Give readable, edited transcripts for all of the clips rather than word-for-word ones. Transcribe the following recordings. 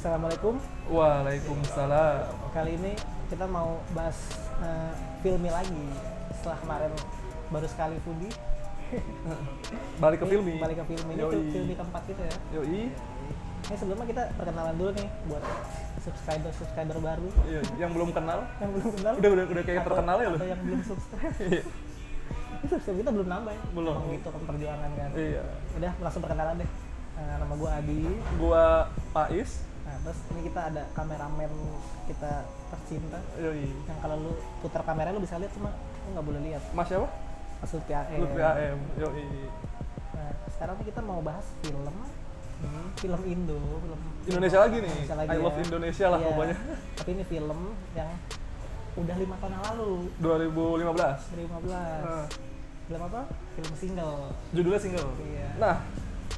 Assalamualaikum. Waalaikumsalam. Kali ini kita mau bahas filmi lagi. Setelah kemarin baru sekali Foodie. Balik ke filmi. Balik ke filmi. Ini tuh filmi keempat kita ya. Yoi. Ini sebelumnya kita perkenalan dulu nih buat subscriber baru. Iya, yang belum kenal. Yang belum kenal. Udah kayak terkenal ya lo. Atau yang belum subscribe. Ini subscribe kita belum nambah ya. Belum. Itu kan perjuangan kan. Iya. Udah langsung perkenalan deh. Nama gue Adi. Gua Pais. Nah, terus ini kita ada kameramen kita tercinta. Yoi. Yang kalau lu putar kamera lu bisa lihat, cuma lu nggak boleh lihat. Mas siapa? Mas Lutfi AM. Lutfi AM. Yoi. Nah, sekarang nih kita mau bahas film Indo, film Indonesia lagi nih. Indonesia lagi I love ya. Indonesia lah Iya. pokoknya. Tapi ini film yang udah 5 tahun yang lalu, 2015. 2015. Film apa? Film single. Judulnya single. Iya. Nah,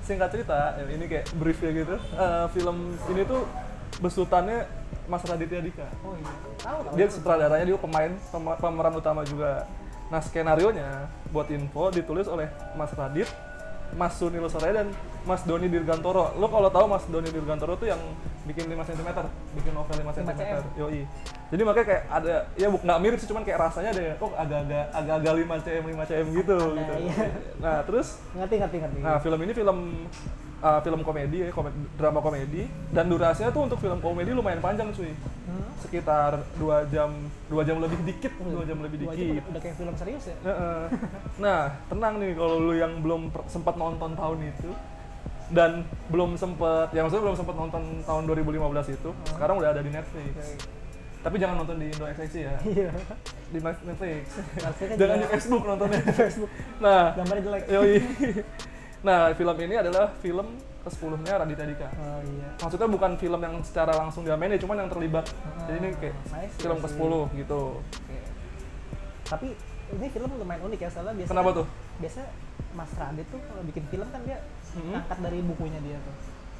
singkat cerita, ini kayak brief ya gitu. Film ini tuh besutannya Mas Raditya Dika. Oh iya. Tahu. Dia sutradaranya, dia pemeran utama juga. Nah, skenarionya buat info ditulis oleh Mas Radit, Mas Sunil Soraya, dan Mas Doni Dirgantoro. Lo kalau tahu Mas Doni Dirgantoro tuh yang bikin 5 cm, bikin novel 5 cm. Yoi. Jadi makanya kayak ada, ya nggak mirip sih, cuman kayak rasanya ada, kok agak-agak 5 cm gitu. Gitu. Iya. Nah, terus Ngerti. nah, film ini film komedi ya, drama komedi, dan durasinya tuh untuk film komedi lumayan panjang cuy. Sekitar 2 jam lebih dikit, 2 jam lebih dikit. Udah kayak film serius ya? Nah, tenang nih kalau lu yang belum sempat nonton tahun itu dan belum sempat, ya maksudnya belum sempat nonton tahun 2015 itu, sekarang udah ada di Netflix. Tapi jangan nonton di Indo XXI ya. Iya. Di Netflix. Netflix Jangan juga. di Facebook nontonnya. Facebook. Nah, Gambarnya jelek. yoi. Nah, film ini adalah film ke-10-nya Raditya Dika. Oh iya. Maksudnya bukan film yang secara langsung dia main ya, cuman yang terlibat. Jadi ini kayak Nice, film sih. ke-10 gitu. Oke. Tapi ini film lumayan unik ya, soalnya biasanya Kenapa tuh? Biasanya Mas Radit tuh kalau bikin film kan dia angkat dari bukunya dia tuh.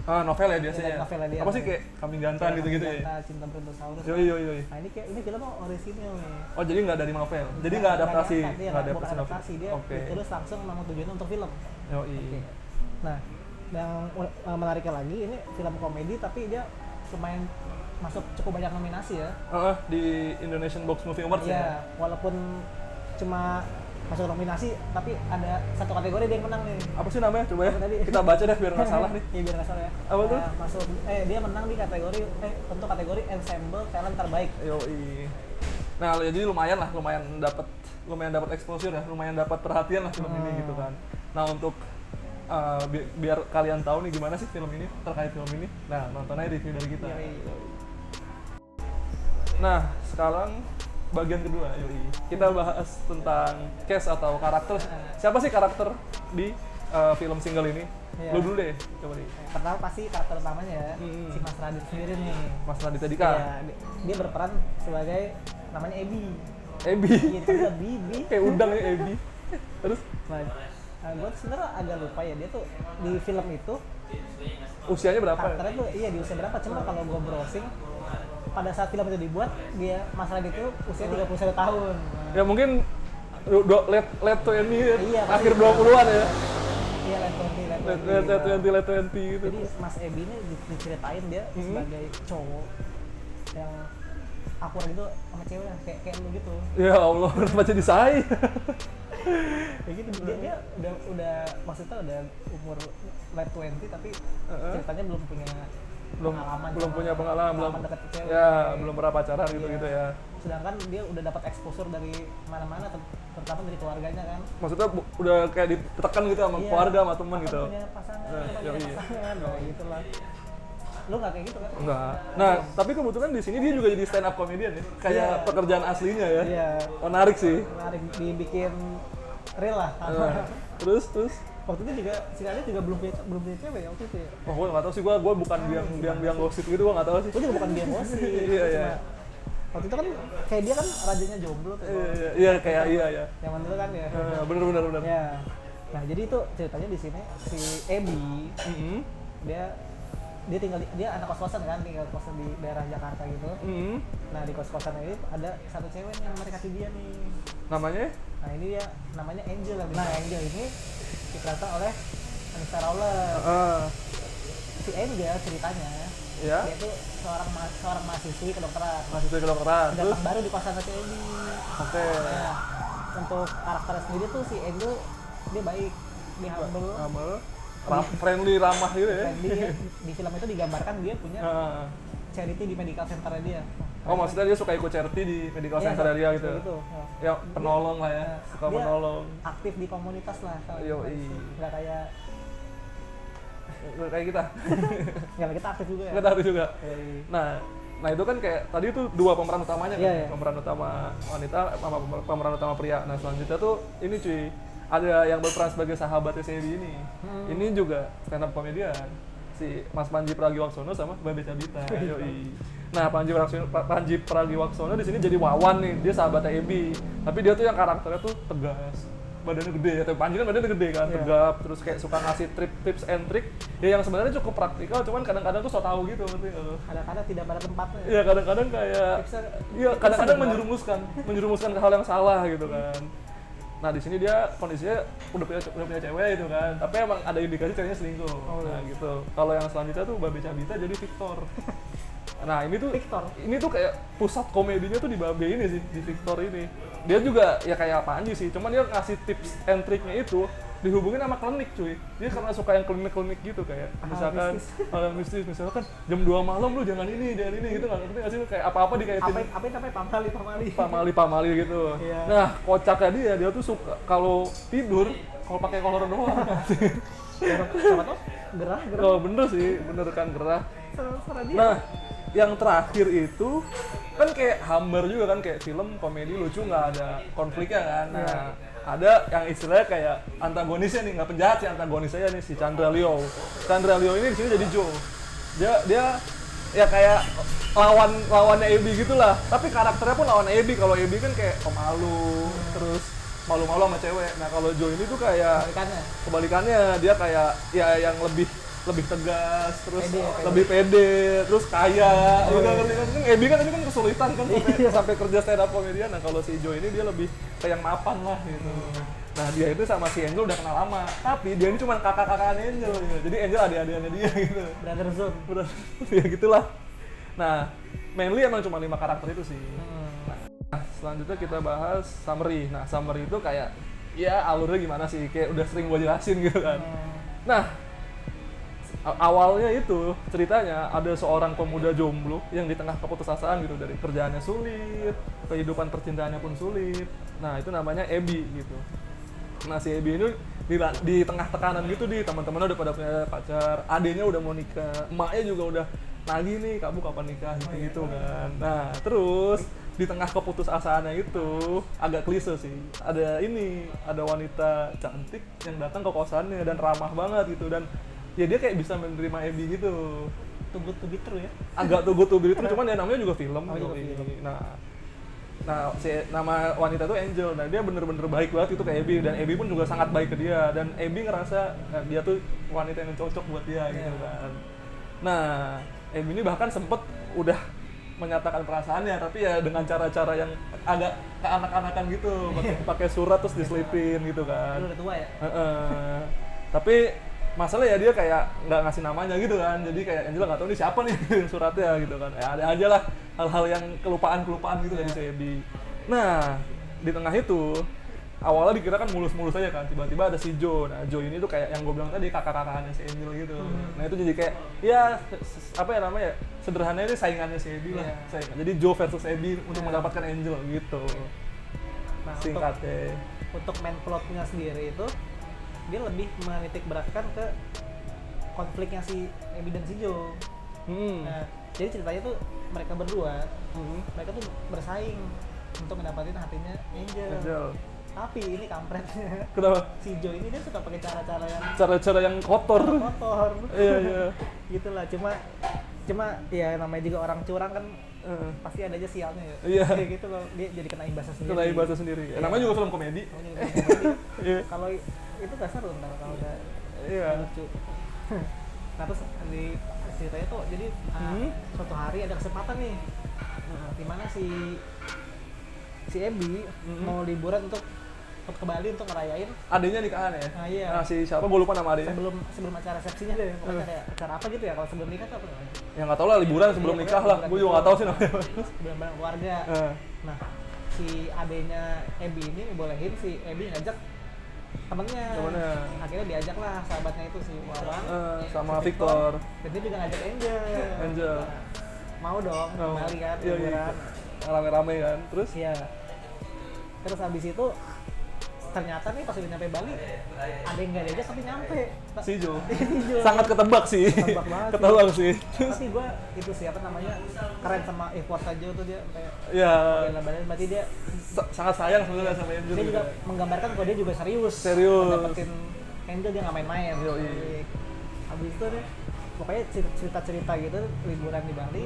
Novel ya biasanya. Iya, novelnya dia. Apa sih kayak Kambing Jantan gitu-gitu ya? Cinta, Cinta Brontosaurus. Yoi. Nah ini film orisinil nih. Oh, jadi nggak dari novel. Jadi nggak adaptasi. Dia Nggak bukan novel. adaptasi, dia Oke. ditulis langsung memang tujuannya untuk film. Yoi. Oke. Nah, yang menariknya lagi ini film komedi tapi dia lumayan masuk cukup banyak nominasi ya. Di Indonesian Box Movie Awards Iya, ya? walaupun cuma masuk nominasi tapi ada satu kategori dia yang menang nih. Apa sih namanya? Coba ya. Apa tadi? Kita baca deh biar nggak salah nih. Iya, biar nggak salah ya. Apa tuh? Masuk dia menang di kategori untuk kategori ensemble talent terbaik. Yoi. Nah, jadi lumayan dapat exposure ya, lumayan dapat perhatian lah film ini gitu kan. Nah, untuk biar kalian tahu nih gimana sih film ini, terkait film ini. Nah, nonton aja review dari kita. Yoi. Nah, sekarang bagian kedua, yoi. Kita bahas tentang cast atau karakter. Siapa sih karakter di film single ini? Iya. Lu dulu deh, coba deh. Pertama pasti karakter utamanya ya, si Mas Radit sendiri nih. Mas Raditya Dika. Iya, dia berperan sebagai namanya Ebi. Ebi. Iya, itu udah Bibi. Kayak udang ya Ebi. Terus Nah, gue sebenarnya agak lupa ya, dia tuh di film itu usianya berapa ya? karakternya tuh iya di usia berapa, cuma kalau gue browsing pada saat film itu dibuat dia Mas Radit itu usia 31 tahun. Ya mungkin late 20 ya, Iya, akhir pasti. 20-an ya. Iya, late 20 Late 20 gitu. Jadi Mas Ebi ini diceritain dia sebagai cowok yang akur gitu sama cewek kayak lu gitu. Ya Allah, kenapa jadi saya? Kayak gitu, dia udah maksudnya udah umur late 20 tapi ceritanya belum punya pengalaman deket cewek. Ya, belum pernah pacaran gitu ya. Sedangkan dia udah dapat exposure dari mana-mana, terutama dari keluarganya kan. Maksudnya udah kayak ditekan gitu sama keluarga, sama teman gitu. Punya pasangan, Iya. gitu lah. Lu nggak kayak gitu kan? Enggak. Nah, tapi kebetulan di sini dia juga jadi stand up comedian ya. Kayak pekerjaan aslinya ya. Iya. Menarik sih. Menarik, dibikin real lah. Terus Waktu itu juga si Radit juga belum punya cewek ya waktu itu ya. gue nggak tahu sih, gue bukan biang gosip gitu, gue nggak tahu sih. Gue juga bukan dia emosi. Iya. Waktu itu kan kayak dia kan rajanya jomblo tuh. Iya kayak iya. Zaman dulu kan ya. Bener. Ya. Nah, jadi itu ceritanya di sini si Ebi dia anak kos-kosan kan, tinggal kosan di daerah Jakarta gitu. Nah, di kos-kosan ini ada satu cewek yang mendekati dia nih. Namanya? Nah, ini dia namanya Angel. Nah, Angel ini diperankan oleh Anissa Rowland. Si Angel ceritanya Ya. Dia tuh seorang mahasiswi kedokteran. Mahasiswa kedokteran. Terus Datang baru di kosan si Ebi. oke. Nah, untuk karakternya sendiri tuh si Angel dia baik, dia humble, Friendly, ramah gitu ya. friendly. Di film itu digambarkan dia punya Heeh. charity di medical center dia. Oh, maksudnya dia suka ikut charity di medical Iya, center dia gitu. gitu. Ya, penolong lah ya. Nah, Suka dia menolong. aktif di komunitas lah. Yoi. Nggak kayak Kayak kita. kita aktif juga ya. Kita harus juga. Yoi. Nah itu kan kayak tadi itu dua pemeran utamanya kan, Iya, iya. pemeran utama wanita sama pemeran utama pria. Nah selanjutnya tuh ini cuy, ada yang berperan sebagai sahabatnya Sebi ini. Ini juga stand up komedian, si Mas Panji Pragiwaksono sama Mbak Beca Bita. Yoi. Nah Panji Pragiwaksono di sini jadi Wawan nih, dia sahabatnya Ebi. Tapi dia tuh yang karakternya tuh tegas, badannya gede ya, tapi Panji kan badannya gede kan, tegap, terus kayak suka ngasih tips and trick ya yang sebenarnya cukup praktikal, cuman kadang-kadang tuh so tau gitu, ngerti nggak lo? Kadang-kadang tidak pada tempatnya. Iya kadang-kadang kayak, Tipsnya- iya kadang-kadang tipsnya menjerumuskan ke hal yang salah gitu kan. Nah di sini dia kondisinya udah punya cewek gitu kan, tapi emang ada indikasi ceweknya selingkuh. Nah gitu. Kalau yang selanjutnya tuh Babe Cabita jadi Victor. Nah ini tuh kayak pusat komedinya tuh di Babe ini sih, di Victor ini. Dia juga ya kayak Panji sih, cuman dia ngasih tips and triknya itu dihubungin sama klinik cuy. Dia karena suka yang klinik-klinik gitu kayak misalkan hal mistis, misalkan jam 2 malam lu jangan ini gitu, nggak ngerti nggak sih lu kayak apa-apa dikaitin Apa yang namanya pamali gitu. Iya. Nah kocaknya dia tuh suka kalau tidur kalau pakai kolor doang. Siapa tuh? Gerah. Kalau bener sih, bener kan gerah. Suara dia. Nah, yang terakhir itu kan kayak hambar juga kan, kayak film komedi lucu nggak ada konfliknya kan. Nah, ada yang istilahnya kayak antagonisnya nih, nggak penjahat sih, antagonisnya nih si Chandra Leo. Chandra Leo ini di sini jadi Joe. Dia ya kayak lawannya Ebi gitulah. Tapi karakternya pun lawan Ebi. Kalau Ebi kan kayak pemalu, terus malu-malu sama cewek. Nah, kalau Joe ini tuh kayak kebalikannya, dia kayak ya yang lebih tegas, terus lebih pede, terus kaya. Udah ngerti kan? Ebi kan ini kan kesulitan kan sampai kerja stand up komedian. Nah, kalau si Joe ini dia lebih kayak yang mapan lah gitu. Nah, dia itu sama si Angel udah kenal lama, tapi dia ini cuma kakak-kakakan Angel gitu. Jadi Angel adik-adikannya dia gitu. Brother Zone. Ya gitulah. Nah, mainly emang cuma 5 karakter itu sih. Nah, selanjutnya kita bahas summary. Nah, summary itu kayak ya alurnya gimana sih? Kayak udah sering gua jelasin gitu kan. Nah, awalnya itu ceritanya ada seorang pemuda jomblo yang di tengah keputusasaan gitu, dari kerjaannya sulit, kehidupan percintaannya pun sulit. Nah, itu namanya Ebi gitu. Nah, si Ebi ini di tengah tekanan gitu, di teman-temannya udah pada punya pacar, adiknya udah mau nikah, emaknya juga udah nagih nih, kamu kapan nikah gitu kan. Nah, terus di tengah keputusasaannya itu agak klise sih. Ada wanita cantik yang datang ke kosannya dan ramah banget gitu, dan ya dia kayak bisa menerima Ebi gitu. Too good to be true ya. Agak too good to be true, cuman ya namanya juga film. Film. Nah, nama wanita tuh Angel. Nah, dia bener-bener baik banget itu ke Ebi, dan Ebi pun juga sangat baik ke dia, dan Ebi ngerasa dia tuh wanita yang cocok buat dia gitu kan. Nah, Ebi ini bahkan sempet udah menyatakan perasaannya, tapi ya dengan cara-cara yang agak keanak-anakan gitu, pakai surat terus diselipin gitu kan. Lu udah tua ya? Tapi masalah ya dia kayak nggak ngasih namanya gitu kan, jadi kayak Angela nggak tahu nih siapa nih yang suratnya gitu kan. Ya ada aja lah hal-hal yang kelupaan gitu dari Sebi. Nah, di tengah itu awalnya dikira kan mulus-mulus aja kan, tiba-tiba ada si Joe. Nah, Joe ini tuh kayak yang gue bilang tadi, kakak-kakaknya si Angel gitu. Nah, itu jadi kayak ya apa ya namanya, sederhananya ini saingannya si Ebi lah. Jadi Joe versus Ebi untuk mendapatkan Angel gitu. Nah, singkatnya. Untuk main plotnya sendiri itu dia lebih menitik beratkan ke konfliknya si Ebi dan si Joe. Nah, jadi ceritanya tuh mereka berdua, mereka tuh bersaing untuk mendapatkan hatinya Angel. Tapi ini kampretnya. Kenapa? Si Joe ini dia suka pakai cara-cara yang kotor. Iya. Gitulah, cuma ya namanya juga orang curang kan, pasti ada aja sialnya ya. Iya. Kayak gitu loh, dia jadi kena imbasnya sendiri. Ya, namanya juga film komedi. Kalau itu gak seru ntar kalau udah lucu. Nah, terus di ceritanya tuh jadi suatu hari ada kesempatan nih, dimana si Ebi mau liburan untuk ke Bali untuk ngerayain adanya nikahan ya. nah, iya. Nah, si siapa gue lupa nama adanya. sebelum acara resepsinya deh, pokoknya kayak acara apa gitu ya, kalau sebelum nikah tuh apa namanya? Ya nggak tahu lah, liburan sebelum Iya, nikah lah, gue juga nggak tahu sih namanya. Sebelum bareng keluarga. Nah, si adenya Ebi ini bolehin si Ebi ngajak temennya. Akhirnya diajak lah sahabatnya itu si Wawan sama si Victor. Dan dia juga ngajak Angel. Angel. Mau dong kembali kan liburan. Rame-rame kan. Terus? Iya. Terus habis itu ternyata nih pas udah nyampe Bali ada yang nggak diajak tapi nyampe. Si Jo. Sangat ketebak sih. Ketebak sih. Tapi gue itu siapa namanya keren sama effort aja tuh dia kayak. Iya. Berarti dia sangat sayang sebenarnya sama Angel. Dia juga menggambarkan kalau dia juga serius. Dapetin Angel, dia nggak main-main. Habis itu deh pokoknya cerita-cerita gitu liburan di Bali.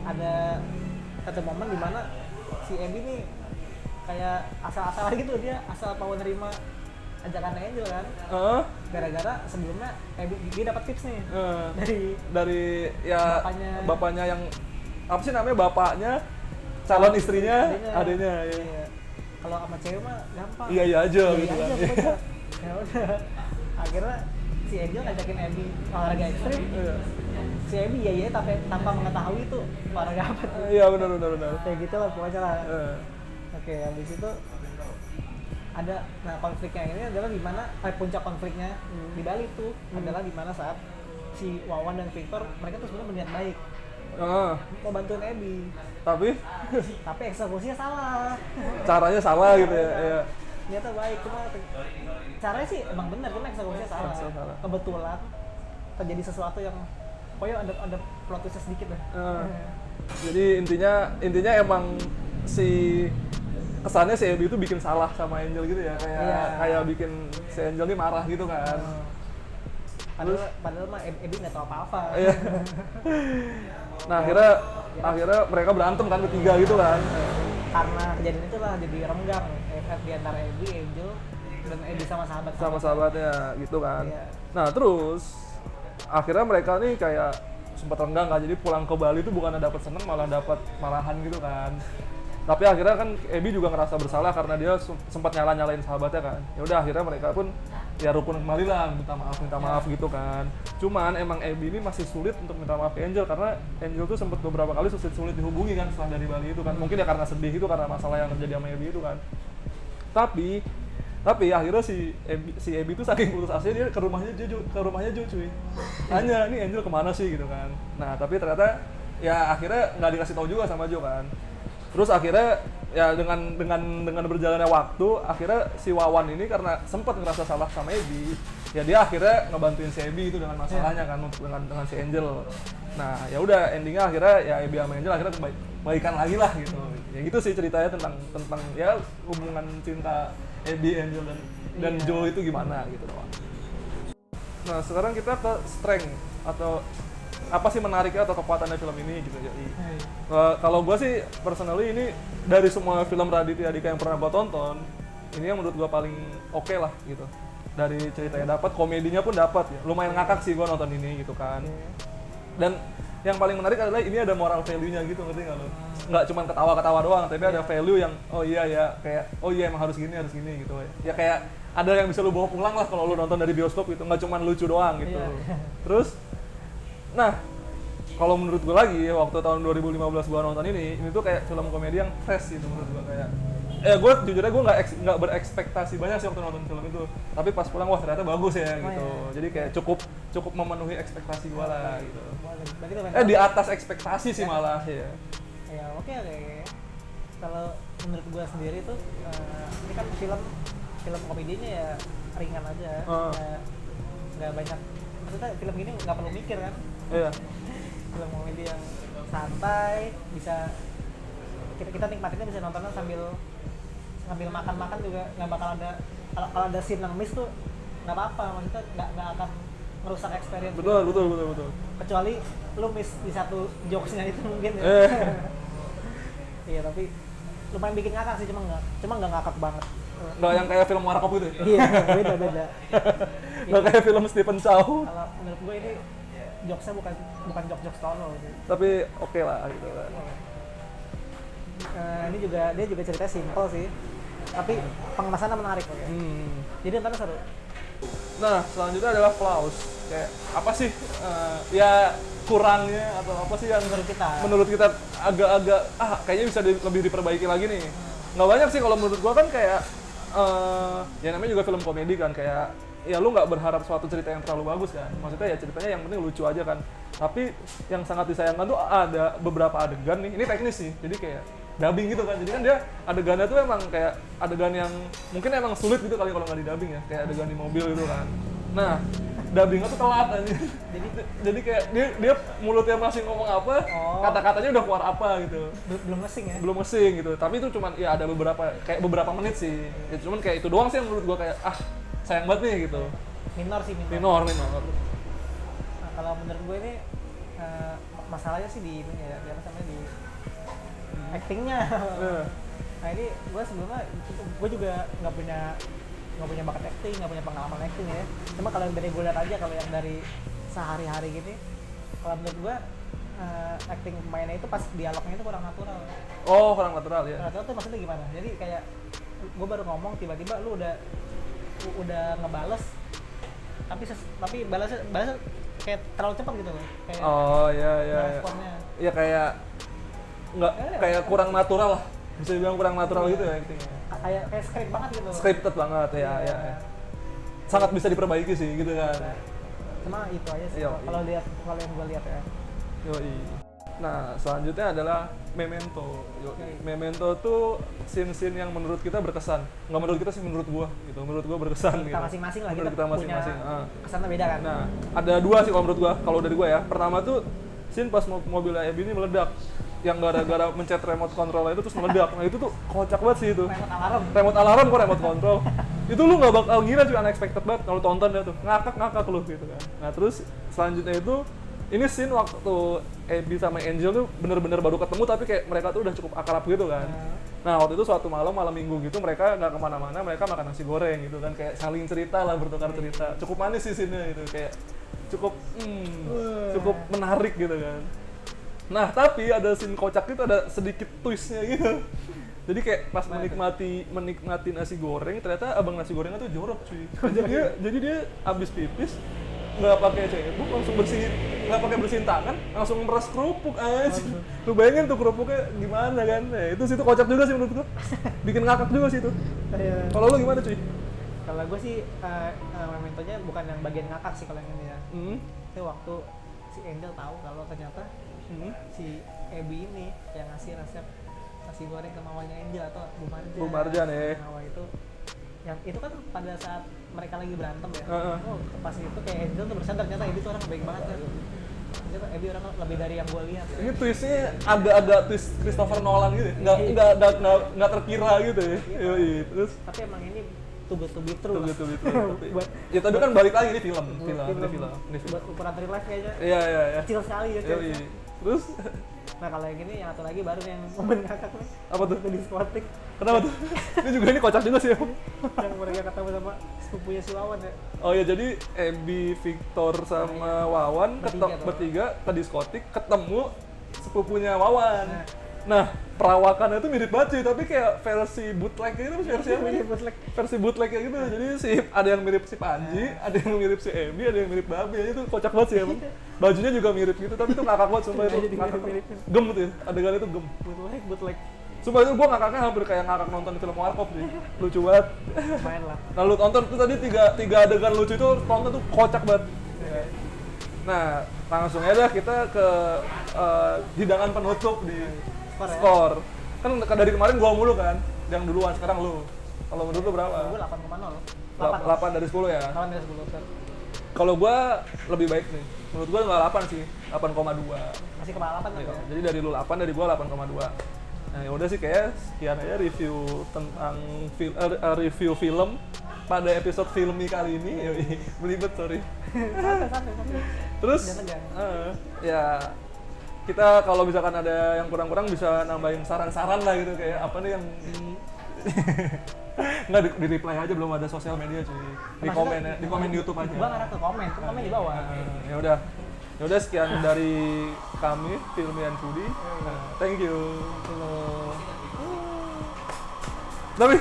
Ada satu momen di mana si Ebi nih kayak asal-asalan gitu, dia asal mau nerima ajakan Angel kan. Gara-gara sebelumnya dia dapat tips nih dari ya bapaknya yang apa sih namanya, bapaknya calon istrinya adanya ya. Iya. Kalau sama cewek mah gampang. Iya aja gitu kan. Ya udah. Akhirnya si Angel ngajakin Ebi olahraga ekstrim. Si Ebi ya tapi tanpa mengetahui itu olahraga apa tuh. Iya benar. Kayak gitu lah pokoknya lah. Oke, habis itu ada, nah konfliknya ini adalah di mana puncak konfliknya di Bali tuh adalah di mana saat si Wawan dan Victor mereka tuh sebenarnya berniat baik mau bantuin Ebi, tapi eksekusinya salah. Caranya salah gitu ya. Niatnya baik, cuma caranya sih emang benar, cuma eksekusinya salah. Kebetulan terjadi sesuatu yang pokoknya ada plot twist sedikit lah. Jadi intinya emang si kesannya si Ebi itu bikin salah sama Angel gitu ya, kayak bikin si Angel ini marah gitu kan. Padahal mah Ebi nggak tahu apa-apa. Nah akhirnya mereka berantem kan bertiga gitu kan. Karena kejadian itulah jadi renggang di antara Ebi, Angel, dan Ebi sama sahabatnya gitu kan. Nah terus akhirnya mereka nih kayak sempat renggang kan, jadi pulang ke Bali itu bukan dapat seneng malah dapat marahan gitu kan. Tapi akhirnya kan Ebi juga ngerasa bersalah karena dia sempat nyalain sahabatnya kan. Ya udah akhirnya mereka pun ya rukun kembali lah, minta maaf gitu kan. Cuman emang Ebi ini masih sulit untuk minta maaf ke Angel karena Angel tuh sempat beberapa kali sulit dihubungi kan setelah dari Bali itu kan. Mungkin ya karena sedih itu, karena masalah yang terjadi sama Ebi itu kan. Tapi akhirnya si Ebi tuh saking putus asa dia ke rumahnya Jo cuy. Tanya, nih Angel kemana sih gitu kan. Nah tapi ternyata ya akhirnya nggak dikasih tahu juga sama Jo kan. Terus akhirnya ya dengan berjalannya waktu, akhirnya si Wawan ini karena sempat ngerasa salah sama Ebi, ya dia akhirnya ngebantuin si Ebi itu dengan masalahnya kan, dengan si Angel. Nah ya udah endingnya akhirnya ya Ebi sama Angel akhirnya baikan lagi lah gitu. Ya gitu sih ceritanya tentang ya hubungan cinta Ebi, Angel dan Jo itu gimana gitu doang. Nah sekarang kita ke strength atau apa sih menariknya atau kekuatannya film ini gitu ya. Kalau gue sih personally ini dari semua film Raditya Dika yang pernah gue tonton, ini yang menurut gue paling oke lah gitu. Dari ceritanya dapat, komedinya pun dapat ya. Lumayan ngakak sih gue nonton ini gitu kan. Dan yang paling menarik adalah ini ada moral value-nya gitu, ngerti nggak lo? Nggak cuma ketawa-ketawa doang, tapi ada value yang oh iya ya, kayak oh iya emang harus gini gitu ya. Ya kayak ada yang bisa lu bawa pulang lah kalau lu nonton dari bioskop gitu, nggak cuma lucu doang gitu. Terus nah, kalau menurut gue lagi, waktu tahun 2015 gue nonton ini tuh kayak film komedi yang fresh gitu menurut gue kayak. Gue jujur aja gue nggak berekspektasi banyak sih waktu nonton film itu. Tapi pas pulang wah ternyata bagus ya gitu. Jadi kayak cukup memenuhi ekspektasi gue lah gitu. Di atas ekspektasi sih malah ya. Ya oke. Kalau menurut gue sendiri tuh ini kan film komedinya ya ringan aja. Nggak banyak. Maksudnya film ini nggak perlu mikir kan. Iya. Film komedi yang santai, bisa kita nikmatinnya, bisa nontonnya sambil makan juga, nggak bakal ada kalau ada scene yang miss tuh nggak apa-apa, maksudnya nggak akan merusak experience. Betul. Kecuali lu miss di satu jokesnya itu mungkin ya. Iya tapi lumayan bikin ngakak sih, cuma nggak ngakak banget. Nggak yang kayak film Warkop itu ya? Iya, beda. Nggak kayak film Stephen Chow. Kalau menurut gue ini jokesnya bukan jokes tolol gitu. Tapi oke lah gitu kan. Ini dia juga ceritanya simple sih. tapi pengemasannya menarik. Jadi ntar seru. Nah, selanjutnya adalah flaws. Kayak apa sih ya kurangnya atau apa sih yang menurut kita agak-agak kayaknya bisa lebih diperbaiki lagi nih. Nggak banyak sih kalau menurut gua kan kayak ya namanya juga film komedi kan, kayak ya lu nggak berharap suatu cerita yang terlalu bagus kan, maksudnya ya ceritanya yang penting lucu aja kan. Tapi yang sangat disayangkan tuh ada beberapa adegan nih, ini teknis sih, jadi kayak dubbing gitu kan, jadi kan dia adegannya tuh emang kayak adegan yang mungkin emang sulit gitu kali kalau nggak di dubbing ya, kayak adegan di mobil gitu kan. Nah, dubbingnya tuh telat aja. Jadi kayak dia mulutnya masih ngomong apa, kata-katanya udah keluar apa gitu. Belum ngesing ya? Belum ngesing gitu. Tapi itu cuman ya ada beberapa menit sih. Ya cuman kayak itu doang sih yang menurut gua kayak sayang banget nih gitu. Minor. Nah, kalau menurut gue ini masalahnya sih di ini ya, apa namanya di actingnya. Nah ini gue sebelumnya gue juga nggak punya bakat acting, nggak punya pengalaman acting ya. Cuma kalau yang dari gue lihat aja, kalau yang dari sehari-hari gini, kalau menurut gue acting pemainnya itu pas dialognya itu kurang natural. Oh, kurang natural ya. Natural tuh maksudnya gimana? Jadi kayak gue baru ngomong tiba-tiba lu udah ngebales, tapi balasnya kayak terlalu cepat gitu loh. Kayak iya. responnya. Iya kayak nggak kayak kurang natural lah. Bisa dibilang kurang natural gitu ya actingnya. Kayak script banget gitu. Scripted banget ya. Sangat bisa diperbaiki sih gitu kan. Cuma itu aja sih kalau yang gue lihat ya. Yoi. Nah, selanjutnya adalah Memento. Memento tuh scene-scene yang menurut kita berkesan. Nggak menurut kita sih, menurut gua gitu. Menurut gua berkesan kita gitu. Masing-masing lah, kita masing-masing. Kesannya beda kan. Nah, ada dua sih kalau menurut gua. Kalau dari gua ya, pertama tuh scene pas mobilnya Abby ini meledak. Yang gara-gara mencet remote control itu terus meledak. Nah, itu tuh kocak banget sih itu. Remote alarm kok remote control. Itu lu nggak bakal ngira cuy, unexpected banget kalau tonton dia tuh. Ngakak lu gitu kan. Nah, terus selanjutnya itu ini scene waktu Abby sama Angel tuh bener-bener baru ketemu tapi kayak mereka tuh udah cukup akrab gitu kan. Nah, waktu itu suatu malam minggu gitu mereka nggak kemana-mana, mereka makan nasi goreng gitu kan, kayak saling cerita lah, bertukar cerita. Cukup manis sih scene-nya gitu, kayak cukup menarik gitu kan. Nah, tapi ada scene kocak itu, ada sedikit twist-nya gitu. Jadi kayak pas menikmati nasi goreng, ternyata abang nasi gorengnya tuh jorok cuy. Jadi dia abis pipis nggak pakai cebok, langsung nggak pakai bersihin tangan, langsung meres kerupuk aja. Lu bayangin tuh kerupuknya gimana kan? Nah, itu situ kocak juga sih menurut gua. Bikin ngakak juga sih itu. Kalau lu gimana cuy? Kalau gua sih Mementonya bukan yang bagian ngakak sih kalau yang ini ya. Itu waktu si Angel tahu kalau ternyata si Abby ini yang ngasih resep nasi goreng ke mamanya Angel atau Bu Marjan ya. Itu yang itu kan pada saat mereka lagi berantem ya. Pas itu kayak Angel tuh bersadar ternyata Abby tuh orang baik banget kan. Ternyata Abby orang lebih dari yang gue lihat. Ini twistnya agak twist Christopher Nolan gitu. Nggak terkira gitu ya. Terus tapi emang ini to be true. Ya tapi kan balik lagi ini film. Buat ukuran real life kayaknya. Iya. Kecil sekali ya. Terus nah kalau yang ini yang satu lagi baru yang momen ngakak nih. Apa tuh? Di diskotik. Kenapa tuh? Ini kocak juga sih ya. Yang mereka ketemu sama sepupunya si Wawan ya. Oh ya, jadi Abby, Victor sama Wawan bertiga ke diskotik, ketemu sepupunya Wawan. Nah, perawakannya itu mirip banget sih, tapi kayak versi bootleg gitu, versi bootleg kayak gitu. Jadi ada yang mirip si Panji, ada yang mirip si Abby, ada yang mirip Babi. Itu kocak banget sih emang. Bajunya juga mirip gitu, tapi itu ngakak banget sumpah itu. Gem tuh ya, adegan itu gem. Bootleg. Sumpah itu gua ngakaknya hampir kayak ngakak nonton film Warkop sih. Lucu banget. Main lah. Nah, lu tonton tuh tadi tiga adegan lucu itu, tonton tuh kocak banget. Nah, langsung aja kita ke hidangan penutup di skor. Kan dari kemarin gua mulu kan, yang duluan, sekarang lu. Kalau menurut lu berapa? Gua 8,0. 8 dari 10 ya? 8 dari 10, Sir. Kalau gua lebih baik nih. Menurut gua nggak 8 sih, 8,2. Masih kepala 8 kan ya? Jadi dari lu 8, dari gua 8,2. Nah, yaudah sih kayak sekian aja review tentang review film pada episode filmi kali ini. Belibet, sorry. Santai. Terus ya kita kalau misalkan ada yang kurang-kurang bisa nambahin saran-saran lah gitu, kayak apa nih yang nggak di reply aja, belum ada sosial media cuy, di komen YouTube aja. Gua ngarah ke komen di bawah. Ya udah sekian dari kami Filmi and Foodie. Thank you. Halo. Tapi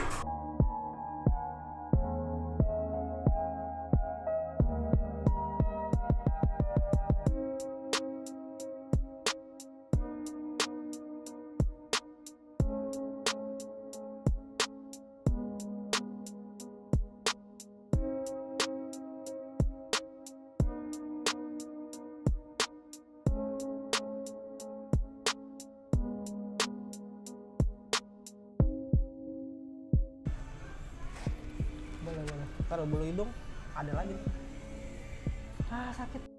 boleh. Taruh bulu hidung ada lagi. Ah sakit.